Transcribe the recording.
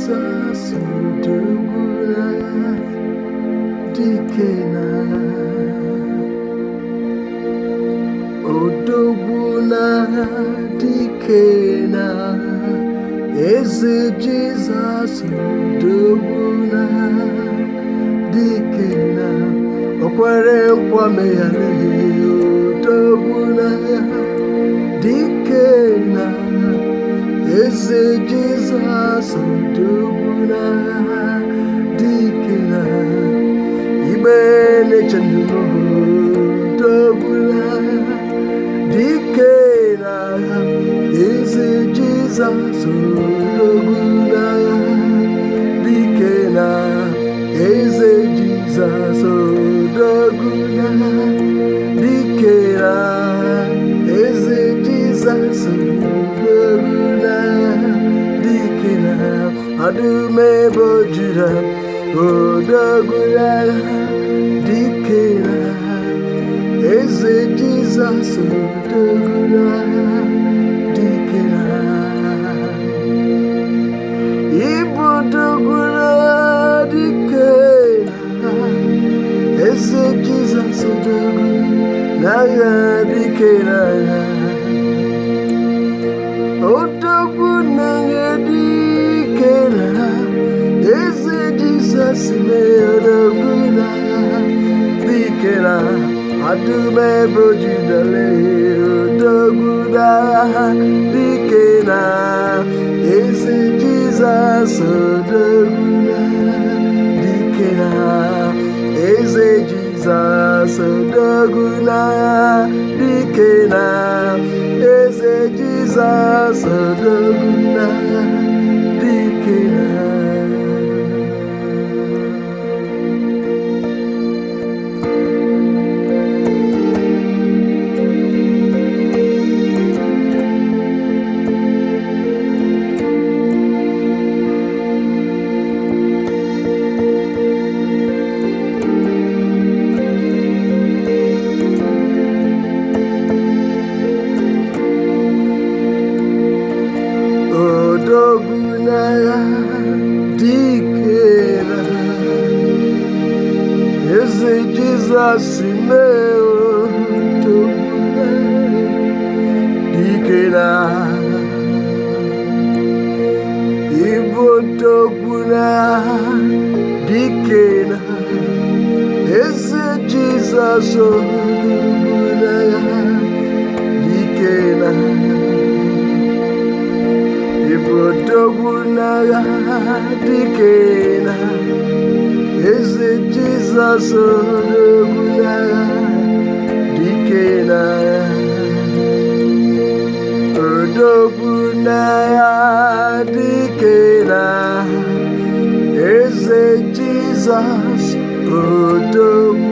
Jesus udoguna dikena udoguna dikena eze Jesus udoguna dikena okwere nkwame ya udoguna dikena eze Jesus udoguna dikena ibe nechendu udoguna dikena eze Jesus udoguna dikena eze Jesus udoguna dikena eze Jesus udoguna dikena adume bojura udoguna dikena eze Jesus udoguna dikena ibudoguna dikena eze Jesus udoguna dikena udoguna dikena eze Jesus udoguna dikena adume bojidale udoguna dikena eze Jesus udoguna dikena eze Jesus udoguna dikena eze Jesus udoguna dikena. Udoguna dikena eze Jesus udoguna dikena ibudoguna dikena eze Jesus udoguna dikena ibudoguna dikena eze Jesus udoguna dikena udoguna dikena eze Jesus udoguna